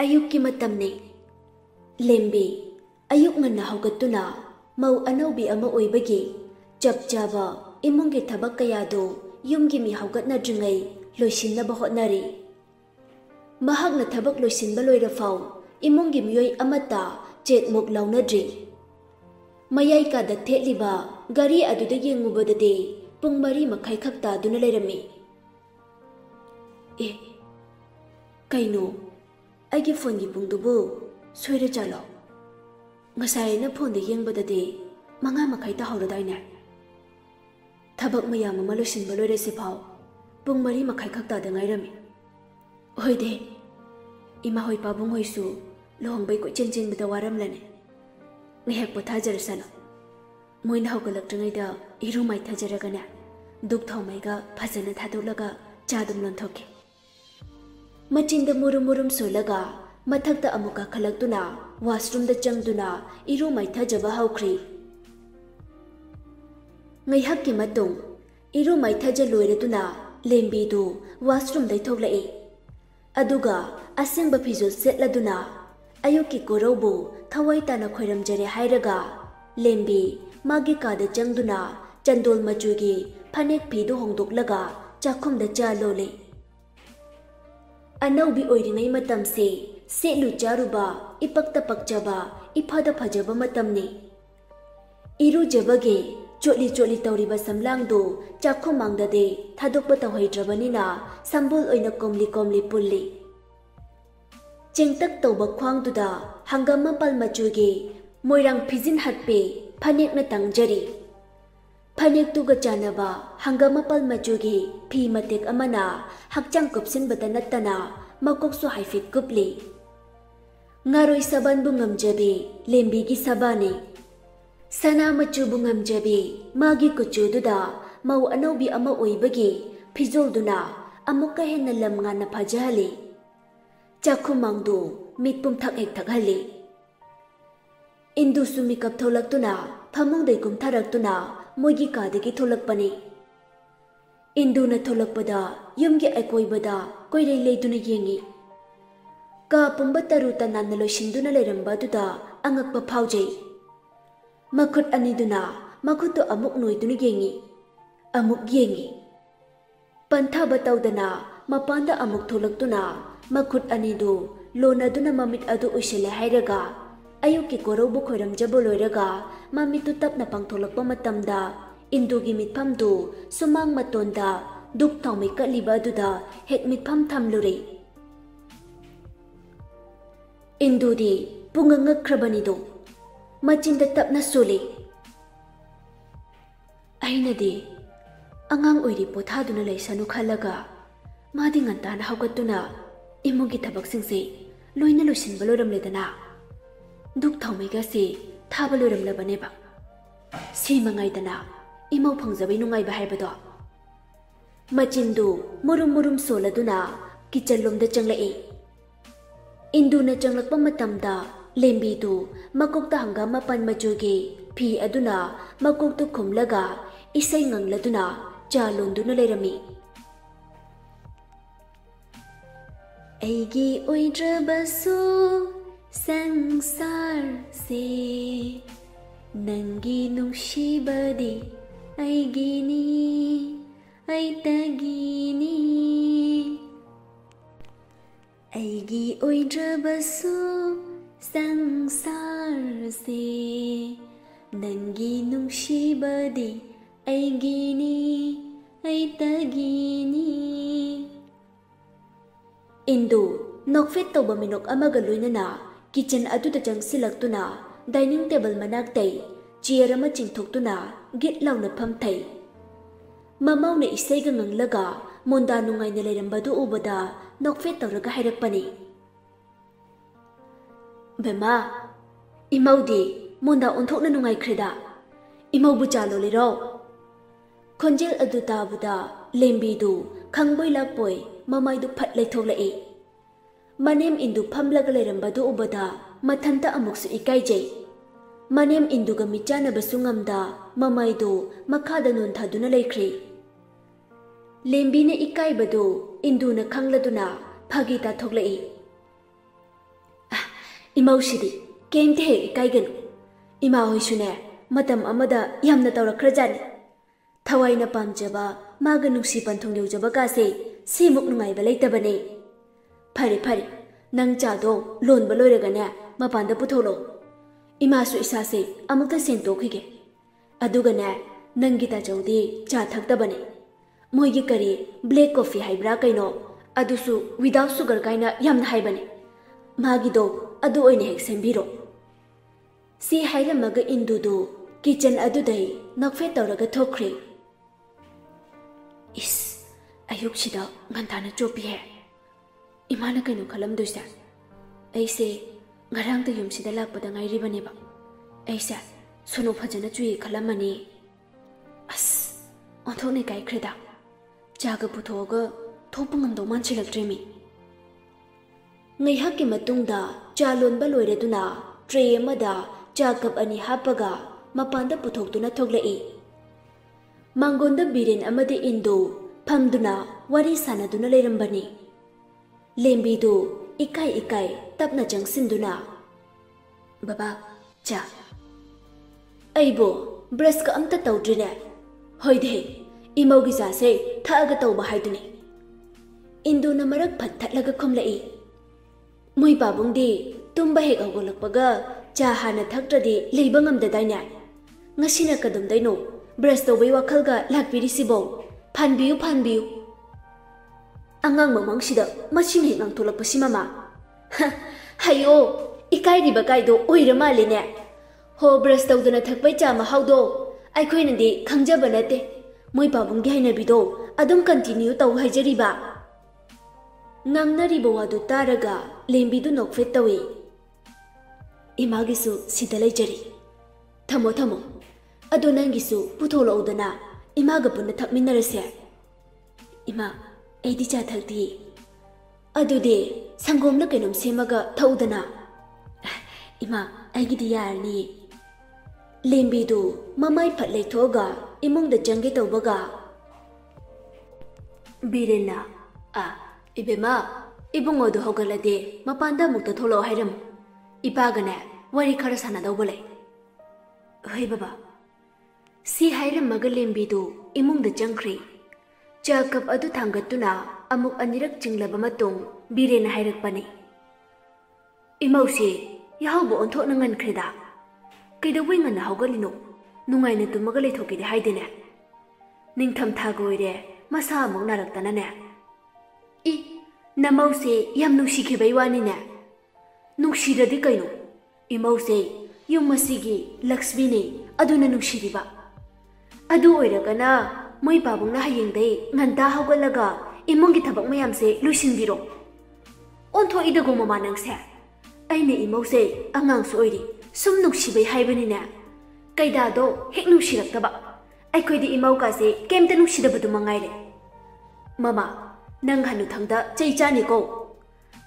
अयुक की मतमने लेम्बी अयुक ngana haugatuna mau anaubi ama oibagi chap chaba imungi thabak kayado yumgi mi haugatna dringai loisinna hotnari mahakna thabak loisinba loira fau imungi miyoi amata chet muk launadri mayai ka da theliba gari aduda yengubadade pung mari makhai khakta duna leirami e kaino aigi phone gi pungdubu soire chalo ngasai na phone de yengbadade manga makhai ta hauradai thabak mayam ama loisinba loire se phau pung mari makhai khakta da ngairami hoide ima hoi pabung hoisu lohongbai ko chenchen bita waram lane ngihak pothajar sala moina haugalak tringaida iru mai thajaragana duk thomaiga phajana thadulaga chadum lonthoke machinda murum solaga mathakta amuka khalaktuna washroom da changduna iru mai thajaba haukhri ngaihak ki matung iru mai thaja loiraduna lembi du washroom dai thoklai aduga asengba phijol setladuna ayuki korobu thawai tana khoiram jare hairaga lembi magi kada changduna chandol machugi phanek phidu hongdoklaga chakhum da cha lole anaubi oiringai matam se lu charuba ipakta pakchaba iphada phajaba matamni iru jabage choli tawriba samlang do chakhum mangdade thadokpa tawhaidrabanina sambol oina komli pulli chengtak tawba khwangduda hangama pal machugi moirang phijin hatpe phanek na tangjari phanek tuga chanaba hangama pal machugi phi matek amana hakchang kupsin batanatana makok su haifit kupli ngaroi saban bungam jabe lembi gi sabani sana machu bungam jabe magi kuchududa mau anaubi ama oibagi phijolduna amukka henna lamnga na phajali chakhumangdu mitpum thak ek thakhali indu sumi kap tholaktuna thamung dei kum tharaktuna mogi kadagi tholakpani indu na tholakpada yumgi akoibada koirei leiduna yengi ka pumba taru tananna loisinduna leiramba duda angakpa phaujei makhut aniduna makhutu amuk noiduna yengi pantha bataudana mapanda amuk tholaktuna makhut anidu lonaduna mamit adu uisele hairaga ayuki korobu khoiram jabo loiraga mamitu tapna pangtholakpa matamda indugi mitphamdu sumang matonda duk thawmai kaliba duda hek mitpham thamlure indudi punganga khrabanido machinda tapna sole ainadi angang oiri pothaduna leisanu khalaga madi ngantana haugatuna imugi thabak singse loina loisinba loramledana duk thawmaiga se thaba loramlabaneba si mangaidana imau phangjabai nungai ba haibado machindu murum soladuna kitchen lomda changlai induna changlakpa matamda lembi du makokta hangama pan majugi phi aduna makoktu khumlaga isai ngangladuna cha londuna leirami aigi oidrabasu sangsar se nangi nungshibadi aigini aitagini aigi oidrabasu sangsar se nangi nungshibadi aigini aitagini indu nokfet tawba minok amaga loinana kitchen aduda jangsilaktuna dining table manaktai chair ama chingthoktuna git launa phamthai mamauna isaiga nganglaga monda nungaina leirambadu ubada nokfet tawraga hairakpani bema imaudi monda onthokna nungai khreda imaubu chalo lero khonjel adu tabuda lembi du khangboi lakpoi mamai du phat leithoklai manem indu phamlaga leirambadu ubada mathanta amuksu ikaijai manem induga michana basungamda mamai du makhada non thaduna leikhri lembi ne ikai badu induna khangladuna phagita thoklai इमौसिदी केमते हे इकाइगनु इमा होइसुने मतम अमदा यामना तौरखरजानी थवाइना पामजबा मागा नुंसी पंथोंग यौजबा कासे सेमुक नुंगाइबा लैतबने फरे फरे नंग चादो लोनबा लोइरगने मपानदा पुथोलो इमासु इसासे अमुक्ता सेंतोखिगे अदुगने नंगी ताजौदी चा थक्तबने मोइगी करी ब्लैक कॉफी हाइब्रा कैनो अदुसु विदाउट सुगर काइना यामना हाइबने मागिदो अदु ओइने हेक सेंबिरो सी हाइरमगा इंदुदु किचन अदुदै नखफे तौरगा थोख्रे इस अयुक्सिदा ngantana chopi he imana kaino khalam duisa aise ngarang ta yumsida lakpada ngairi bane ba aisa sono phajana chui khalamani as onthone kai khreda jaga puthoga thopungam do manchilaktremi ngai hakki matungda chalon ba loireduna tray amada cha cup ani hapaga mapanda puthoktuna thoglai mangonda biren amade indo famduna wari sanaduna leirambani lembidu ikai ikai tapna jangsinduna baba cha aibo brush ka amta tawdrine hoide imaugi jase thaga tawba haiduni induna marak phathatlaga khomlai moi babungdi tumba hek awgolakpaga cha hana thaktradi leiba ngamdadaina ngasina kadum daino brush tawbai wakhalga lakpirisibo Panbiu panbiu. Angang mamangsida machine heng ang tulak pasi mama. Hayo, ikai di bakai do oira maline. Ho brush tau dana thakpai cha ma haudo. Ai khoi nandi khangja banate. Moi babung gi haina bido adum continue tau haijari ba. Ngamnari bo adu taraga lembi du nokfet tawi. Imagisu sidalai jari. Thamo thamo. Adu nangisu putholo udana. इमागा पुन्ना थकमिन्नरसे इमा एदी चा थकती अदुदे संगोमना कैनोम सेमगा थौदना इमा आइगिदी यारनी लेम्बीदु ममाई फट लेथोगा इमुंगदा जंगे तौबगा बिरेना इबेमा इबुंगोदु होगलदे मपांदा मुक्ता थोलो हाइरम इपागने worry खरा सानादौबले होय बाबा सी हाइरमगा लेम्बीदु इमुंगदा जंख्री चा cup अदु थांगतुना अमुक अनिरक चिंगलबा मतुंग बिरेना हाइरकपनी इमौसे याहौबो ओंथोकना ngनख्रेदा कैदौबै ngन हाउगलिनो नुंगाइना तुमगा लेथोकिदे हाइदेने निंगथम थागोइरे मसा अमुक नारक्तनाने इ नमौसे याम नुंसिखिबै वानिने नुंसिरदि कैनो इमौसे युम मसिगी लक्ष्मीने अदुना नुंसिरिबा अदु ओइरगना moi babungna hayengdai nganta hawgalaga imungi thabak mayamse luisinbiro ontho idago mama nangse aine imose angang su oiri sum nuksibai haibani na kaida do hek nusiraktaba aikhoidi imau ka se kemta nusidabadu mangaire mama nang hanu thangda cheichani ko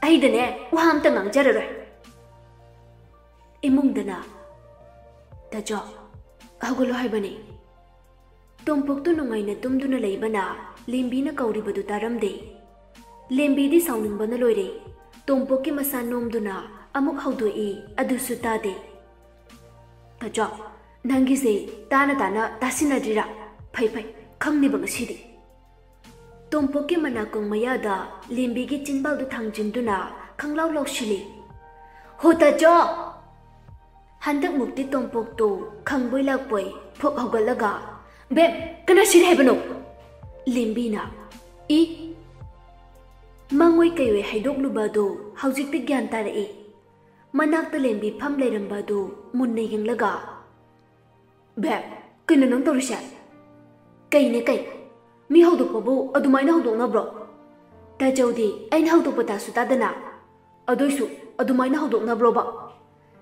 aidane waham ta ngangjararoi imungdana tajo hawgalo haibani Tompoktu nungaina tumduna leibana lembina kauribadu taramde lembidi sauningbana loire tompokki masa nomduna amuk haudoi adusu tade tajo nangise tana tasinadira phai khangni bangasidi tompokki manakong mayada lembigi chinbaldu thangjinduna khanglaw lawshili ho tajo handak mukti tompoktu khangboi lakpoi phok hogalaga Beb, kana sirhebano Limbina I Mangwai kaywe haidok lubado Haujik ti gyan tara e Manak ta lembi pham leirambado Munna yung laga Beb, kina nang torusya Kay ne kay Mi haudok pa bo adumay na haudok na bro Tajawdi ay na haudok pa taso tadana Adoysu adumay na haudok na bro ba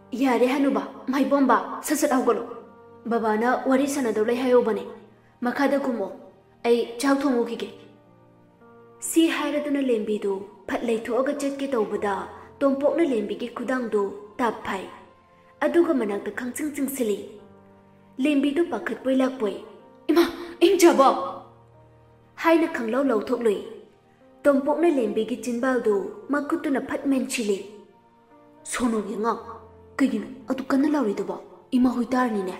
Yari hanu ba may bomba sasat hawgalo Babana wari sana daw lay hayo bane makada kumo ay chaw thongu kige si hairaduna lembi do phat lay thoga chetke tawbada tompok na lembi ki khudang do tap phai aduga manak ta khangching ching sili lembi do pakhat poi lak poi ima injabo haina khanglaw law thok loi tompok na lembi ki chinbal do makutuna phat men chili सोनो यंगा कगिनो अदु कन्ना लाउरिदबो इमा होई तारनीने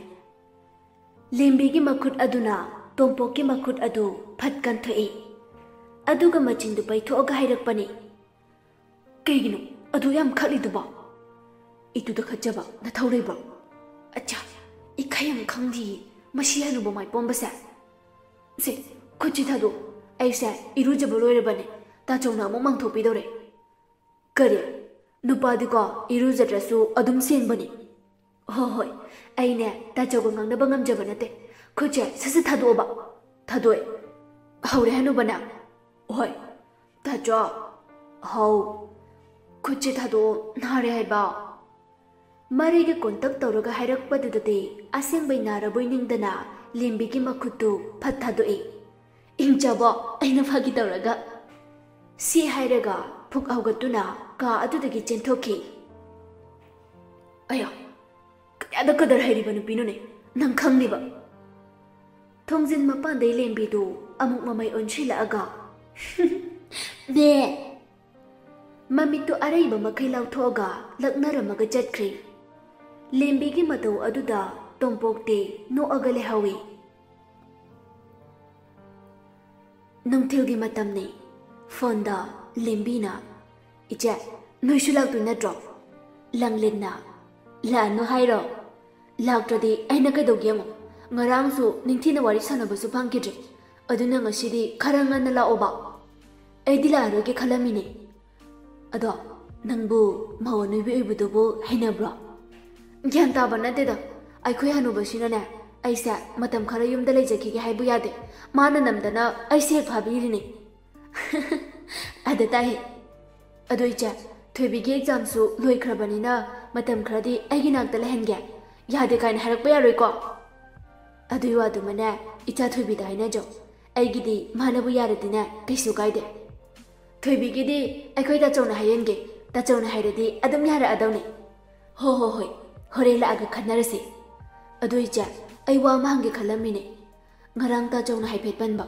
लेंबी की मखुट अदुना तोंपो की मखुट अदु फटकन थई अदुगा मचिंदु पैथोगा हाइरकपनी कगिनो अदु याम खलिदबो इतुदा खजबा नथौरेबो अच्छा इखयम खंगी मसी हनुबो माय पोंबसे से खुची थादो ऐसे इरुजबो लोइरबने ताचौना मो मांगथोपिदोरे करे नुपादिको इरुजद्रसु अदुम सेंबनी हो होय आइने ताचौगो ngangnaba ngamjaba nate खुचे ससे थादोबा थादोय हौरे हनुबना होय ताचो हौ खुचे थादो नारे हाइबा मरेगे कोंतक तौरगा हाइरकपदुदते असेंबै नारबोय निंगदना लेंबीगी मखुतु फत थादोए इंचबो आइना फागी तौरगा सी हाइरगा फुक हौगतुना का अदुदगी चेंथोखी अया कयादा कदर हाइरिबा नुपिनोने नंग खंगनिबा थोंजिन मपानदै लेंबीदु अमुक ममै ओनसिलागा ने ममितु अरैबा मखै लाउथोगा लक्नरमगा चटख्री लेंबीगी मतौ अदुदा तोंपोक्ते नोअगा लेहावी नुंगथिलगी मतमने फोनदा लेंबीना इचे नोइसु लाउतु नट्रो लंगलेना लानो हाइरो लाउत्रदि आइना कदौगेमो ngarangsu ningthina wari sanabasu phangkidre aduna ngasidi kharangana laoba aidila roge khalamine ado nangbu mawanu bi ibudubu hainabra gyan ta banate da aikhoi hanubasina ne aisa matam khara yumda leijaki ge haibu yade mana namdana aise phabirine ada tahi ado icha thoibi ge exam su loikhrabanina matam kharadi aigi nakta lehenge yade kain harakpa yaroi ko अदुई वादु मने इचा थोइबी दाइना जो आइगिदी मानबु यारदिना कैसु काइदे थोइबीगिदी आइखोइ ताचौना हायेनगे ताचौना हाइरदी अदुम यारा अदौने हो होय होरे लागा खन्नरसे अदुई चा आइ वा मांगे खलमिने ngarang ताचौना हाइफेट पनबा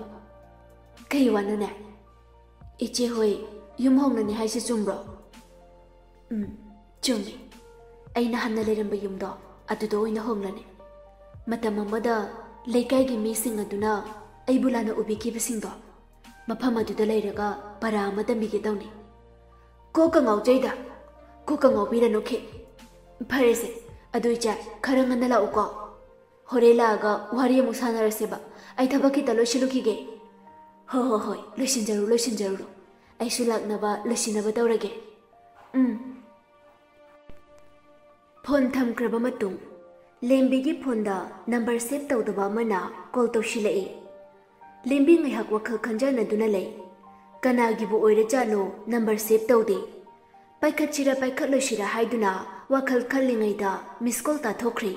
कई वानने इचे होय युम होंगनने हाइसे चुमब्रो चुमे आइना हन्ना लेरंबा युमदो अदुदो ओइना होंगलने मतम अमदा लेकाइगी मीसिंग अदुना अइबुलाना उबिकिबसिंगदो मफम अदुदा लेरगा परा अमदा मिगे दौने कोका ngaujaida कोका ngauबिरनो खे फरेसे अदुइचा खरंगना लाउको होरेलागा वारी मुसानरसेबा आई थबकी तलोशिलुखिगे हो होय लोसिनजरु आइसु लाकनबा लोसिनबा तौरगे फोन थमक्रबा मतुंग लेंबीगी फोनदा नंबर सेव तौदबा मना कॉल तौशिलए लेंबी ngaiहक वखल खंजनदुना ले कनागिबु ओइरे जानो नंबर सेव तौदे पाइखचिरा पाइखलोशिरा हाइदुना वखल खल्लिङैदा मिस कॉल ताथोख्री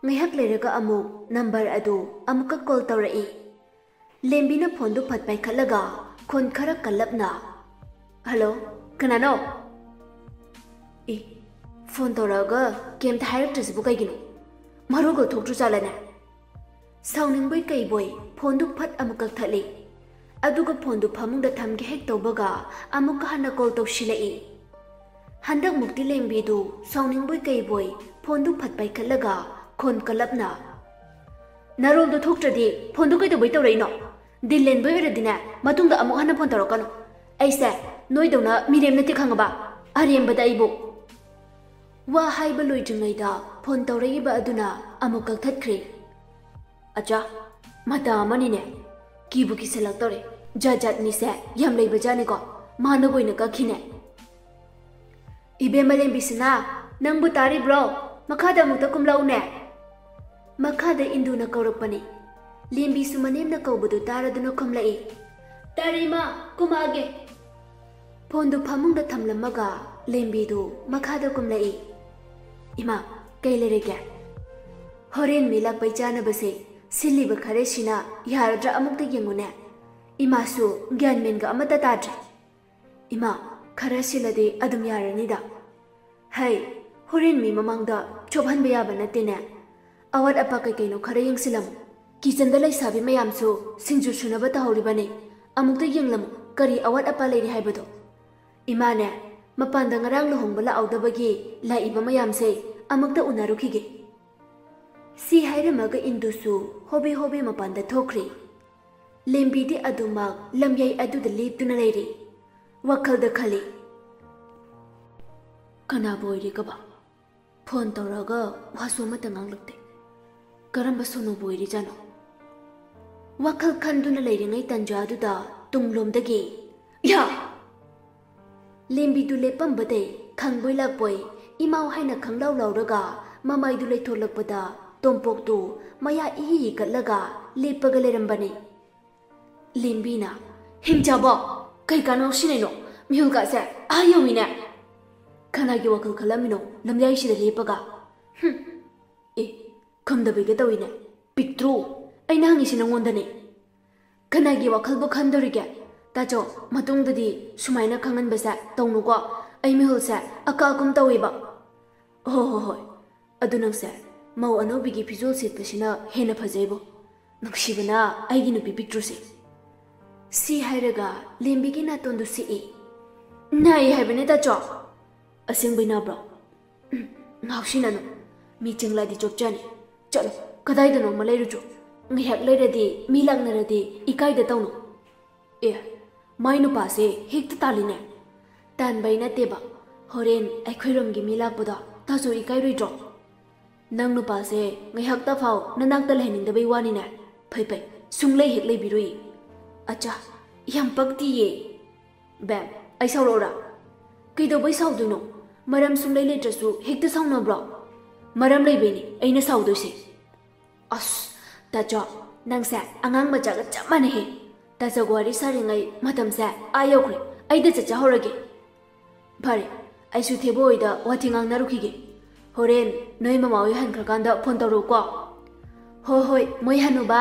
ngaiहक लेरगा अमु नंबर अदु अमुका कॉल तौरए लेंबीना फोनदु फत पाइखलगा खोन खरा कल्लबना हेलो कनानो ए फोन तौरगा केम थाइरक्ट्रसबु कैगिनो मरुगो थोक्ट्रु चालने साउनिंगबै कैबोय फोनदु फट अमुक थले अदुगा फोनदु फमुंगदा थमगे हेक तौबगा अमुक हन्ना कॉल तौशिलए हंदक मुक्ति लेंबीदु साउनिंगबै कैबोय फोनदु फट पाइखलगा खोन कलबना नरोलदु थोक्ट्रदि फोनदु कैदबै तौरैनो दिलेनबै ओरदिना मतुंगदा अमुक हन्ना फोन तौरकनो ऐसे नोइदौना मिरेमनति खंगबा अरेमबदा इबो वा हाइबा लोइद्रिङैदा फोन तौरैबा अदुना अमुक कक्थत्ख्रे अच्छा मता अमनिने किबु किसलक्तौरे जाजातनिसे याम लैबा जानेको मानबोइना कखिने इबे मलेंबिसना नंगबु तारिब्रो मखादा मुक्ता कुमलाउने मखादा इंदुना कौरकपने लेंबिसु मनेमना कौबदु तारदुना खुमलाए तारिमा कुमागे फोनदु फमुंगदा थमलमगा लेंबिदु मखादा कुमलाए इमा कैलेरेगे होरेन मिला पैचाना बसे सिल्लिब खरेसिना यारद्रा अमुक्ता यंगुने इमासु ज्ञानमेनगा अमता ताद्रे इमा खरसिलदे अदुम यारनिदा हाय होरेन मी ममांगदा चोबहनबा याबा नतेने अवत अपा कैकैनो खरा यंगसिलम किचनदा लैसाबि मयामसु सिंजु सुनबा तहौरिबने अमुक्ता यंगलम करी अवत अपा लेरि हाइबदो इमाने ꯃꯄꯥꯟꯗ ꯉꯔꯥꯡ ꯂꯨꯍꯣꯡꯕ ꯂꯥꯛꯍꯧꯗꯕꯒꯤ ꯂꯥꯛꯏꯕ ꯃꯌꯥꯝꯁꯦ ꯑꯃꯨꯛꯇ ꯎꯅꯔꯨꯈꯤꯒꯦ꯫ ꯁꯤ ꯍꯥꯏꯔꯝꯃꯒ ꯏꯟꯗꯨꯁꯨ ꯍꯣꯕꯦ ꯍꯣꯕꯦ ꯃꯄꯥꯟꯗ ꯊꯣꯛꯈ꯭ꯔꯤ꯫ ꯂꯦꯝꯕꯤꯗꯤ ꯑꯗꯨꯃꯛ ꯂꯝꯌꯥꯏ ꯑꯗꯨꯗ ꯂꯦꯞꯇꯨꯅ ꯂꯩꯔꯤ꯫ ꯋꯥꯈꯜꯗ ꯈꯜꯂꯤ, ꯀꯅꯥꯕꯨ ꯑꯣꯏꯔꯤꯒꯕ? ꯐꯣꯟ ꯇꯧꯔꯒ ꯋꯥꯁꯨ ꯑꯃꯠꯇ ꯉꯥꯡꯂꯛꯇꯦ꯫ ꯀꯔꯝꯕ ꯁꯣꯅꯨꯕꯨ ꯑꯣꯏꯔꯤꯖꯥꯠꯅꯣ? ꯋꯥꯈꯜ ꯈꯟꯗꯨꯅ ꯂꯩꯔꯤꯉꯩ ꯇꯟꯖꯥꯗꯨꯗ ꯇꯨꯡꯂꯣꯝꯗꯒꯤ ꯌꯥ! ꯂꯦꯝꯕꯤꯗꯨ ꯂꯦꯞꯄꯝꯕꯗꯩ ꯈꯪꯕꯣꯏ ꯂꯥꯛꯄꯣꯏ ꯏꯃꯥꯎ ꯍꯥꯏꯅ ꯈꯪꯂꯥꯎ ꯂꯥꯎꯔꯒ ꯃꯃꯥꯏꯗꯨ ꯂꯩꯊꯣꯛꯂꯛꯄꯗ ꯇꯣꯝꯄꯣꯛꯇꯨ ꯃꯌꯥ ꯏꯍꯤ ꯀꯠꯂꯒ ꯂꯦꯞꯄꯒ ꯂꯩꯔꯝꯕꯅꯤ꯫ ꯂꯦꯝꯕꯤꯅ, ꯍꯤꯡꯆꯥꯕꯣ, ꯀꯩ ꯀꯥꯟꯅꯧꯁꯤꯅꯩꯅꯣ? ꯃꯤꯍꯨꯜꯀꯥꯁꯦ ꯑꯥ ꯌꯧꯏꯅꯦ꯫ ꯀꯅꯥꯒꯤ ꯋꯥꯈꯜ ꯈꯜꯂꯝꯃꯤꯅꯣ ꯂꯝꯌꯥꯏꯁꯤꯗ ꯂꯦꯞꯄꯒ? ꯑꯦ, ꯈꯝꯗꯕꯤꯒ ꯇꯧꯏꯅꯦ꯫ ꯄꯤꯛꯇ꯭ꯔꯨ, ꯑꯩꯅ ꯍꯪꯉꯤꯁꯤ ꯅꯉꯣꯟꯗꯅꯦ꯫ ꯀꯅꯥꯒꯤ ꯋꯥꯈꯜꯕꯨ ꯈꯟꯗꯣꯔꯤꯒꯦ? ꯇꯥꯆꯧ, ꯃꯇꯨꯡꯗꯗꯤ ꯁꯨꯃꯥꯏꯅ ꯈꯪꯍꯟꯕꯁꯦ ꯇꯧꯅꯨꯀꯣ꯫ ꯑꯩ ꯃꯤꯍꯨꯜꯁꯦ ꯑꯀꯥ ꯑꯀꯨꯝ ꯇꯧꯏꯕ꯫ ꯍꯣꯏ, ꯑꯗꯨ ꯅꯪꯁꯦ ꯃꯧ ꯑꯅꯧꯕꯤꯒꯤ ꯐꯤꯖꯣꯜ ꯁꯦꯠꯄꯁꯤꯅ ꯍꯦꯟꯅ ꯐꯖꯩꯕꯣ꯫ ꯅꯨꯡꯁꯤꯕꯅ ꯑꯩꯒꯤ ꯅꯨꯄꯤ ꯄꯤꯛꯇ꯭ꯔꯨꯁꯦ꯫ ꯁꯤ ꯍꯥꯏꯔꯒ ꯂꯦꯝꯕꯤꯒꯤ ꯅꯥꯇꯣꯟꯗꯨ ꯁꯤꯛꯏ꯫ ꯅꯥꯏ ꯍꯥꯏꯕꯅꯦ ꯇꯥꯆꯧ꯫ ꯑꯁꯦꯡꯕꯩ ꯅꯥꯕ꯭ꯔꯣ? ꯉꯥꯎꯁꯤꯟꯅꯅꯨ, ꯃꯤ ꯆꯪꯂꯛꯑꯗꯤ ꯆꯣꯞꯆꯅꯤ꯫ ꯆꯠꯂꯣ, ꯀꯗꯥꯏꯗꯅꯣꯃ ꯂꯩꯔꯨꯆꯣ꯫ ꯉꯥꯏꯍꯥꯛ ꯂꯩꯔꯗꯤ ꯃꯤ ꯂꯥꯛꯅꯔꯗꯤ ꯏꯀꯥꯏꯗ ꯇꯧꯅꯨ꯫ ꯑꯦ, ꯃꯥꯏ ꯅꯨꯄꯥꯁꯦ ꯍꯦꯛꯇ ꯇꯥꯜꯂꯤꯅꯦ꯫ ꯇꯥꯟꯕꯩ ꯅꯠꯇꯦꯕ, ꯍꯣꯔꯦꯟ ꯑꯩꯈꯣꯏꯔꯣꯝꯒꯤ ꯃꯤ ꯂꯥꯛꯄꯗꯣ ꯇꯥꯆꯧ ꯏꯀꯥꯏꯔꯣꯏꯗ꯭ꯔꯣ? ꯅꯪ ꯅꯨꯄꯥꯁꯦ ꯉꯥꯏꯍꯥꯛꯇ ꯐꯥꯎ ꯅꯅꯥꯛꯇ ꯂꯩꯍꯟꯅꯤꯡꯗꯕꯩ ꯋꯥꯅꯤꯅꯦ꯫ ꯐꯩ, ꯁꯨꯡꯂꯩ ꯍꯦꯛ ꯂꯩꯕꯤꯔꯣꯏ꯫ ꯑꯆꯥ, ꯌꯥꯝ ꯄꯛꯇꯤꯌꯦ꯫ ꯕꯦꯝ, ꯑꯩ ꯁꯥꯎꯔꯛꯑꯣꯔꯥ? ꯀꯩꯗꯧꯕꯩ ꯁꯥꯎꯗꯣꯏꯅꯣ? ꯃꯔꯝ ꯁꯨꯡꯂꯩ ꯂꯩꯇ꯭ꯔꯁꯨ ꯍꯦꯛꯇ ꯁꯥꯎꯅꯕ꯭ꯔꯣ? ꯃꯔꯝ ꯂꯩꯕꯩꯅꯤ ꯑꯩꯅ ꯁꯥꯎꯗꯣꯏꯁꯦ꯫ ꯑꯁ, ꯇꯥꯆꯧ, ꯅꯪꯁꯦ ꯑꯉꯥꯡ ꯃꯆꯥꯒ ꯆꯞ ꯃꯥꯟꯅꯩꯍꯦ꯫ ꯇꯥꯆꯧꯒ ꯋꯥꯔꯤ ꯁꯥꯔꯤꯉꯩ ꯃꯇꯝꯁꯦ ꯑꯥ ꯌꯧꯈ꯭ꯔꯦ꯫ ꯑꯩꯗ ꯆꯠꯆꯍꯧꯔꯒꯦ꯫ ꯐꯔꯦ, ꯑꯩꯁꯨ ꯊꯦꯕꯣꯏꯗ ꯋꯥꯊꯤ ꯉꯥꯡꯅꯔꯨꯈꯤꯒꯦ꯫ ꯍꯣꯔꯦꯟ ꯅꯣꯏ ꯃꯃꯥ ꯍꯣꯏ ꯍꯟꯈ꯭ꯔꯀꯥꯟꯗ ꯐꯣꯟ ꯇꯧꯔꯛꯎꯀꯣ꯫ ꯍꯣꯏ, ꯃꯣꯏ ꯍꯟꯅꯨꯕ꯫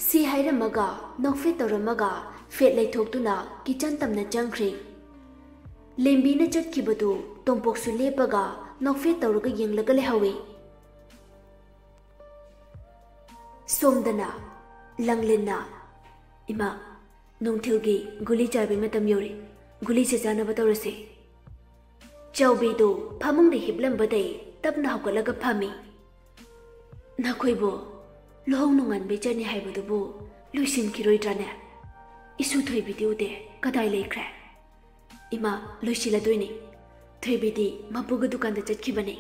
ꯁꯤ ꯍꯥꯏꯔꯝꯃꯒ ꯅꯣꯛꯐꯦꯠ ꯇꯧꯔꯝꯃꯒ ꯐꯦꯠ ꯂꯩꯊꯣꯛꯇꯨꯅ ꯀꯤꯆꯟ ꯇꯝꯅ ꯆꯪꯈ꯭ꯔꯤ꯫ ꯂꯦꯝꯕꯤꯅ ꯆꯠꯈꯤꯕꯗꯨ ꯇꯣꯝꯄꯣꯛꯁꯨ ꯂꯦꯞꯄꯒ ꯅꯣꯛꯐꯦꯠ ꯇꯧꯔꯒ ꯌꯦꯡꯂꯒ ꯂꯩꯍꯧꯏ꯫ ꯁꯣꯝꯗꯅ ꯂꯪꯂꯦꯟꯅ, ꯏꯃꯥ, ꯅꯨꯡꯊꯤꯜꯒꯤ ꯒꯨꯂꯤ ꯆꯥꯕꯩ ꯃꯇꯝ ꯌꯧꯔꯦ꯫ ꯒꯨꯂꯤꯁꯦ ꯆꯥꯅꯕ ꯇꯧꯔꯁꯦ꯫ ꯆꯥꯎꯕꯤꯗꯨ ꯐꯃꯨꯡꯗ ꯍꯤꯞꯂꯝꯕꯗꯩ ꯇꯞꯅ ꯍꯧꯒꯠꯂꯒ ꯐꯝꯃꯤ꯫ ꯅꯈꯣꯏꯕꯨ ꯂꯨꯍꯣꯡ ꯅꯣꯡꯉꯥꯟꯕꯩ ꯆꯠꯅꯤ ꯍꯥꯏꯕꯗꯨꯕꯨ ꯂꯣꯏꯁꯤꯟꯈꯤꯔꯣꯏꯗ꯭ꯔꯥꯅꯦ? ꯏꯁꯨ ꯊꯣꯏꯕꯤꯗꯤ ꯎꯗꯦ, ꯀꯗꯥꯏ ꯂꯩꯈ꯭ꯔꯦ? ꯏꯃꯥ, ꯂꯣꯏꯁꯤꯜꯂꯗꯣꯏꯅꯤ꯫ ꯊꯣꯏꯕꯤꯗꯤ ꯃꯄꯨꯒ ꯗꯨꯀꯥꯟꯗ ꯆꯠꯈꯤꯕꯅꯤ꯫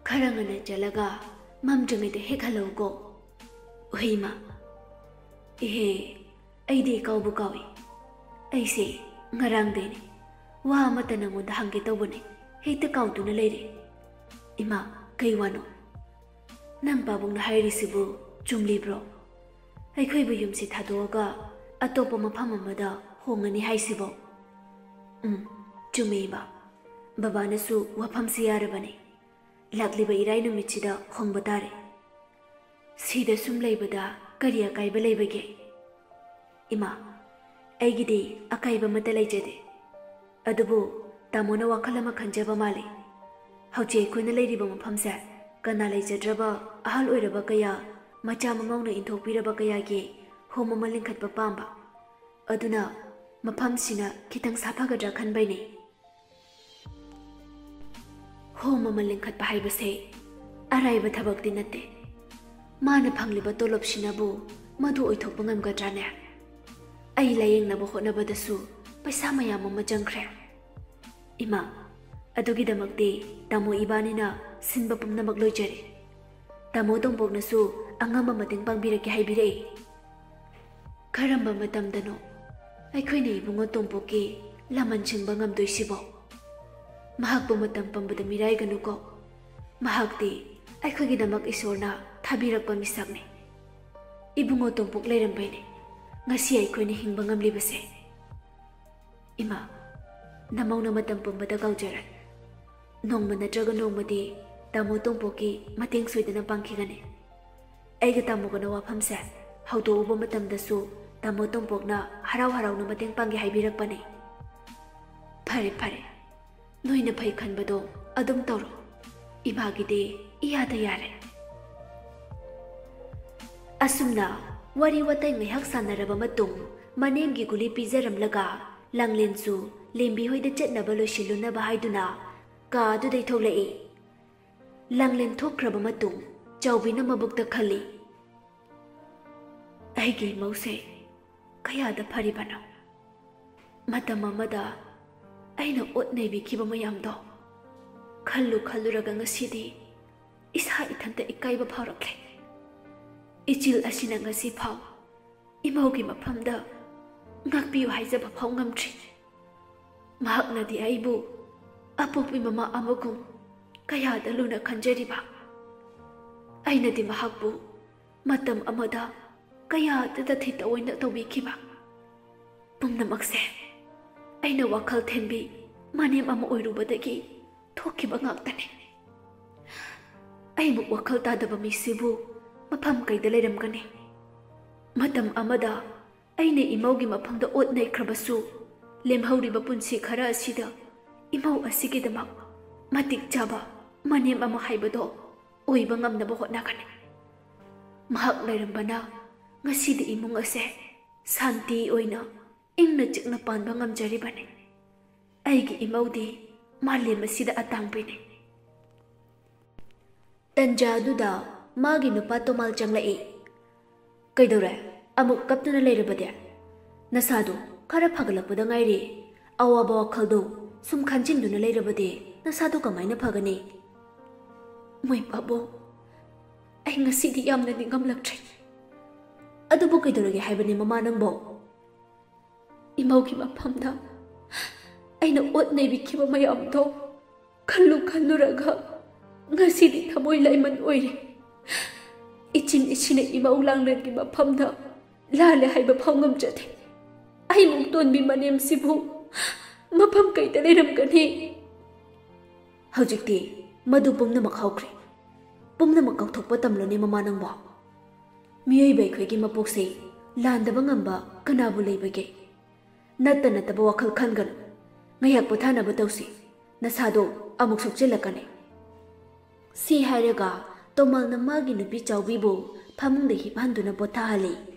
ꯈꯔ ꯉꯟꯅ ꯆꯠꯂꯒ ꯃꯝꯗ꯭ꯔꯤꯉꯩꯗ ꯍꯦꯛ ꯍꯜꯂꯛꯎꯀꯣ꯫ ꯍꯣꯏ ꯏꯃꯥ꯫ ꯏꯍꯦ, ꯑꯩꯗꯤ ꯏꯀꯥꯎꯕꯨ ꯀꯥꯎꯏ꯫ ꯑꯩꯁꯦ ꯉꯔꯥꯡꯗꯩꯅꯤ ꯋꯥ ꯑꯃꯠꯇ ꯅꯉꯣꯟꯗ ꯍꯪꯒꯦ ꯇꯧꯕꯅꯤ, ꯍꯦꯛꯇ ꯀꯥꯎꯗꯨꯅ ꯂꯩꯔꯦ꯫ ꯏꯃꯥ, ꯀꯩ ꯋꯥꯅꯣ? ꯅꯪ ꯄꯥꯕꯨꯡꯅ ꯍꯥꯏꯔꯤꯁꯤꯕꯨ ꯆꯨꯝꯂꯤꯕ꯭ꯔꯣ? ꯑꯩꯈꯣꯏꯕꯨ ꯌꯨꯝꯁꯤ ꯊꯥꯗꯣꯛꯑꯒ ꯑꯇꯣꯞꯄ ꯃꯐꯝ ꯑꯃꯗ ꯍꯣꯡꯉꯅꯤ ꯍꯥꯏꯁꯤꯕꯣ? ꯆꯨꯝꯃꯤ ꯏꯃꯥ꯫ ꯕꯕꯥꯅꯁꯨ ꯋꯥꯐꯝꯁꯤ ꯌꯥꯔꯕꯅꯤ꯫ ꯂꯥꯛꯂꯤꯕ ꯏꯔꯥꯏ ꯅꯨꯃꯤꯠꯁꯤꯗ ꯍꯣꯡꯕ ꯇꯥꯔꯦ꯫ ꯁꯤꯗ ꯁꯨꯝ ꯂꯩꯕꯗ ꯀꯔꯤ ꯑꯀꯥꯏꯕ ꯂꯩꯕꯒꯦ? ꯏꯃꯥ, ꯑꯩꯒꯤꯗꯤ ꯑꯀꯥꯏꯕ ꯑꯃꯠꯇ ꯂꯩꯖꯗꯦ꯫ ꯑꯗꯨꯕꯨ ꯇꯥꯃꯣꯅ ꯋꯥꯈꯜ ꯑꯃ ꯈꯟꯖꯕ ꯃꯥꯜꯂꯤ꯫ ꯍꯧꯖꯤꯛ ꯑꯩꯈꯣꯏꯅ ꯂꯩꯔꯤꯕ ꯃꯐꯝꯁꯦ ꯀꯅꯥ ꯂꯩꯖꯗ꯭ꯔꯕ ꯑꯍꯜ ꯑꯣꯏꯔꯕ ꯀꯌꯥ, ꯃꯆꯥ ꯃꯃꯧꯅ ꯏꯟꯊꯣꯛꯄꯤꯔꯕ ꯀꯌꯥꯒꯤ ꯍꯣꯝ ꯑꯃ ꯂꯤꯡꯈꯠꯄ ꯄꯥꯝꯕ꯫ ꯑꯗꯨꯅ ꯃꯐꯝꯁꯤꯅ ꯈꯤꯇꯪ ꯁꯥꯐꯒꯗ꯭ꯔꯥ ꯈꯟꯕꯩꯅꯤ꯫ ꯍꯣꯝ ꯑꯃ ꯂꯤꯡꯈꯠꯄ ꯍꯥꯏꯕꯁꯦ ꯑꯔꯥꯏꯕ ꯊꯕꯛꯇꯤ ꯅꯠꯇꯦ꯫ ꯃꯥꯅ ꯐꯪꯂꯤꯕ ꯇꯣꯂꯣꯞꯁꯤꯅꯕꯨ ꯃꯗꯨ ꯑꯣꯏꯊꯣꯛꯄ ꯉꯝꯒꯗ꯭ꯔꯥꯅꯦ? ꯑꯩ ꯂꯥꯌꯦꯡꯅꯕ ꯍꯣꯠꯅꯕꯗꯁꯨ ꯄꯩꯁꯥ ꯃꯌꯥꯝ ꯑꯃ ꯆꯪꯈ꯭ꯔꯦ꯫ ꯏꯃꯥ, ꯑꯗꯨꯒꯤꯗꯃꯛꯇꯤ ꯇꯥꯃꯣ ꯏꯕꯥꯅꯤꯅ ꯁꯤꯟꯕ ꯄꯨꯝꯅꯃꯛ ꯂꯣꯏꯖꯔꯦ꯫ ꯇꯥꯃꯣ ꯇꯣꯝꯄꯣꯛꯅꯁꯨ ꯑꯉꯝꯕ ꯃꯇꯦꯡ ꯄꯥꯡꯕꯤꯔꯛꯀꯦ ꯍꯥꯏꯕꯤꯔꯛꯏ꯫ ꯀꯔꯝꯕ ꯃꯇꯝꯗꯅꯣ ꯑꯩꯈꯣꯏꯅ ꯏꯕꯨꯡꯉꯣ ꯇꯣꯝꯄꯣꯛꯀꯤ ꯂꯃꯟ ꯁꯤꯡꯕ ꯉꯝꯗꯣꯏꯁꯤꯕꯣ? ꯃꯍꯥꯛꯄꯨ ꯃꯇꯝ ꯄꯪꯕꯗ ꯃꯤꯔꯥꯏꯒꯅꯨꯀꯣ꯫ ꯃꯍꯥꯛꯇꯤ ꯑꯩꯈꯣꯏꯒꯤꯗꯃꯛ ꯏꯁꯣꯔꯅ ꯊꯥꯕꯤꯔꯛꯄ ꯃꯤꯁꯛꯅꯤ꯫ ꯏꯕꯨꯡꯉꯣ ꯇꯣꯝꯄꯣꯛ ꯂꯩꯔꯝꯕꯩꯅꯤ ꯉꯁꯤ ꯑꯩꯈꯣꯏꯅ ꯍꯤꯡꯕ ꯉꯝꯂꯤꯕꯁꯦ꯫ ꯏꯃꯥ, ꯅꯃꯧꯅ ꯃꯇꯝ ꯄꯨꯝꯕꯗ ꯀꯥꯎꯖꯔꯦ꯫ ꯅꯣꯡꯃ ꯅꯠꯇ꯭ꯔꯒ ꯅꯣꯡꯃꯗꯤ ꯇꯥꯃꯣ ꯇꯣꯝꯄꯣꯛꯀꯤ ꯃꯇꯦꯡ ꯁꯣꯏꯗꯅ ꯄꯥꯡꯈꯤꯒꯅꯤ꯫ ꯑꯩꯒ ꯇꯥꯃꯣꯒꯅ ꯋꯥꯐꯝꯁꯦ ꯍꯧꯗꯣꯛꯎꯕ ꯃꯇꯝꯗꯁꯨ ꯇꯥꯃꯣ ꯇꯣꯝꯄꯣꯛꯅ ꯍꯔꯥꯎ ꯍꯔꯥꯎꯅ ꯃꯇꯦꯡ ꯄꯥꯡꯒꯦ ꯍꯥꯏꯕꯤꯔꯛꯄꯅꯤ꯫ ꯐꯔꯦ, ꯅꯣꯏꯅ ꯐꯩ ꯈꯟꯕꯗꯣ ꯑꯗꯨꯝ ꯇꯧꯔꯣ꯫ ꯏꯃꯥꯒꯤꯗꯤ ꯏꯌꯥꯗ ꯌꯥꯔꯦ꯫ ꯑꯁꯨꯝꯅ ꯋꯥꯔꯤ ꯋꯥꯇꯥꯏ ꯉꯥꯏꯍꯥꯛ ꯁꯥꯟꯅꯔꯕ ꯃꯇꯨꯡ ꯃꯅꯦꯝꯒꯤ ꯒꯨꯂꯤ ꯄꯤꯖꯔꯝꯂꯒ ꯂꯥꯡꯂꯦꯟꯁꯨ ꯂꯦꯝꯕꯤ ꯍꯣꯏꯗ ꯆꯠꯅꯕ ꯂꯣꯏꯁꯤꯜꯂꯨꯅꯕ ꯍꯥꯏꯗꯨꯅ ꯀꯥꯗꯨꯗꯩ ꯊꯣꯛꯂꯛꯏ꯫ ꯂꯥꯡꯂꯦꯟ ꯊꯣꯛꯈ꯭ꯔꯕ ꯃꯇꯨꯡ ꯆꯥꯎꯕꯤꯅ ꯃꯕꯨꯛꯇ ꯈꯜꯂꯤ, ꯑꯩꯒꯤ ꯏꯃꯧꯁꯦ ꯀꯌꯥꯗ ꯐꯔꯤꯕꯅꯣ? ꯃꯇꯝ ꯑꯃꯗ ꯑꯩꯅ ꯑꯣꯠ ꯅꯩꯕꯤꯈꯤꯕ ꯃꯌꯥꯝꯗꯣ ꯈꯜꯂꯨꯔꯒ ꯉꯁꯤꯗꯤ ꯏꯁꯥ ꯏꯊꯟꯇ ꯏꯀꯥꯏꯕ ꯐꯥꯎꯔꯛꯂꯦ꯫ ꯏꯆꯤꯜ ꯑꯁꯤꯅ ꯉꯁꯤ ꯐꯥꯎ ꯏꯃꯧꯒꯤ ꯃꯐꯝꯗ ꯉꯥꯛꯄꯤꯌꯨ ꯍꯥꯏꯖꯕ ꯐꯥꯎ ꯉꯝꯗ꯭ꯔꯤ꯫ ꯃꯍꯥꯛꯅꯗꯤ ꯑꯩꯕꯨ ꯑꯄꯣꯛꯄꯤ ꯃꯃꯥ ꯑꯃꯒꯨꯝ ꯀꯌꯥꯗ ꯂꯨꯅ ꯈꯟꯖꯔꯤꯕ꯫ ꯑꯩꯅꯗꯤ ꯃꯍꯥꯛꯄꯨ ꯃꯇꯝ ꯑꯃꯗ ꯀꯌꯥꯗ ꯊꯤꯇ-ꯑꯣꯏꯅ ꯇꯧꯕꯤꯈꯤꯕ꯫ ꯄꯨꯝꯅꯃꯛꯁꯦ ꯑꯩꯅ ꯋꯥꯈꯜ ꯊꯦꯟꯕꯤ ꯃꯅꯦꯝ ꯑꯃ ꯑꯣꯏꯔꯨꯕꯗꯒꯤ ꯊꯣꯛꯈꯤꯕ ꯉꯥꯛꯇꯅꯤ꯫ ꯑꯩꯕꯨ ꯋꯥꯈꯜ ꯇꯥꯗꯕ ꯃꯤꯁꯤꯕꯨ ꯃꯐꯝ ꯀꯩꯗ ꯂꯩꯔꯝꯒꯅꯤ? ꯃꯇꯝ ꯑꯃꯗ ꯑꯩꯅ ꯏꯃꯧꯒꯤ ꯃꯐꯝꯗ ꯑꯣꯠ ꯅꯩꯈ꯭ꯔꯕꯁꯨ ꯂꯦꯝꯍꯧꯔꯤꯕ ꯄꯨꯟꯁꯤ ꯈꯔ ꯑꯁꯤꯗ ꯏꯃꯧ ꯑꯁꯤꯒꯤꯗꯃꯛ ꯃꯇꯤꯛ ꯆꯥꯕ ꯃꯅꯦꯝ ꯑꯃ ꯍꯥꯏꯕꯗꯣ ꯑꯣꯏꯕ ꯉꯝꯅꯕ ꯍꯣꯠꯅꯒꯅꯤ꯫ ꯃꯍꯥꯛ ꯂꯩꯔꯝꯕꯅ ꯉꯁꯤꯗꯤ ꯏꯃꯨꯡ ꯑꯁꯦ ꯁꯥꯟꯇꯤ ꯑꯣꯏꯅ ꯏꯪꯅ ꯆꯤꯛꯅ ꯄꯥꯟꯕ ꯉꯝꯖꯔꯤꯕꯅꯤ꯫ ꯑꯩꯒꯤ ꯏꯃꯧꯗꯤ ꯃꯥꯂꯦꯝ ꯑꯁꯤꯗ ꯑꯇꯥꯡꯕꯤꯅꯤ꯫ ꯇꯟꯖꯥ ꯑꯗꯨꯗ ꯃꯥꯒꯤ ꯅꯨꯄꯥ ꯇꯣꯃꯥꯜ ꯆꯪꯂꯛꯏ꯫ ꯀꯩꯗꯧꯔꯦ? ꯑꯃꯨꯛ ꯀꯞꯇꯨꯅ ꯂꯩꯔꯕꯗꯤ? ꯅꯁꯥꯗꯣ ꯈꯔ ꯐꯒꯠꯂꯛꯄꯗ ꯉꯥꯏꯔꯤ꯫ ꯑꯋꯥꯕ ꯋꯥꯈꯜꯗꯣ ꯁꯨꯝ ꯈꯟꯖꯤꯟꯗꯨꯅ ꯂꯩꯔꯕꯗꯤ ꯅꯁꯥꯗꯣ ꯀꯃꯥꯏꯅ ꯐꯒꯅꯤ? ꯃꯣꯏ ꯄꯥꯕꯨꯡ, ꯑꯩ ꯉꯁꯤꯗꯤ ꯌꯥꯝꯅ ꯅꯤꯡꯉꯝꯂꯛꯇ꯭ꯔꯦ꯫ ꯑꯗꯨꯕꯨ ꯀꯩꯗꯧꯔꯒꯦ ꯍꯥꯏꯕꯅꯤ ꯃꯃꯥ ꯅꯪꯕꯣ? ꯏꯃꯧꯒꯤ ꯃꯐꯝꯗ ꯑꯩꯅ ꯑꯣꯠ ꯅꯩꯕꯤꯈꯤꯕ ꯃꯌꯥꯝꯗꯣ ꯈꯜꯂꯨꯔꯒ ꯉꯁꯤꯗꯤ ꯊꯃꯣꯏ ꯂꯥꯏꯃꯟ ꯑꯣꯏꯔꯤ꯫ ꯏꯆꯤꯟ ꯏꯆꯤꯅ ꯏꯃꯧ ꯂꯥꯡꯂꯦꯟꯒꯤ ꯃꯐꯝꯗ ꯂꯥꯜꯂꯦ ꯍꯥꯏꯕ ꯐꯥꯎ ꯉꯝꯖꯗꯦ꯫ ꯑꯩꯃꯨꯛ ꯇꯣꯟꯕꯤ ꯃꯅꯦꯝꯁꯤꯕꯨ ꯃꯐꯝ ꯀꯩꯗ ꯂꯩꯔꯝꯒꯅꯤ? ꯍꯧꯖꯤꯛꯇꯤ ꯃꯗꯨ ꯄꯨꯝꯅꯃꯛ ꯍꯧꯈ꯭ꯔꯦ꯫ ꯄꯨꯝꯅꯃꯛ ꯀꯥꯎꯊꯣꯛꯄ ꯇꯝꯂꯣꯅꯦ ꯃꯃꯥ ꯅꯪꯕꯣ꯫ ꯃꯤꯑꯣꯏꯕ ꯑꯩꯈꯣꯏꯒꯤ ꯃꯄꯣꯛꯁꯦ ꯂꯥꯟꯗꯕ ꯉꯝꯕ ꯀꯅꯥꯕꯨ ꯂꯩꯕꯒꯦ? ꯅꯠꯇꯕ ꯋꯥꯈꯜ ꯈꯟꯒꯅꯨ꯫ ꯉꯥꯏꯍꯥꯛ ꯄꯣꯊꯥꯅꯕ ꯇꯧꯁꯤ꯫ ꯅꯁꯥꯗꯣ ꯑꯃꯨꯛ ꯁꯣꯛꯆꯤꯜꯂꯛꯀꯅꯤ꯫ ꯁꯤ ꯍꯥꯏꯔꯒ ꯇꯣꯃꯥꯜꯅ ꯃꯥꯒꯤ ꯅꯨꯄꯤ ꯆꯥꯎꯕꯤꯕꯨ ꯐꯃꯨꯡꯗ ꯍꯤꯞꯍꯟꯗꯨꯅ ꯄꯣꯊꯥꯍꯜꯂꯤ꯫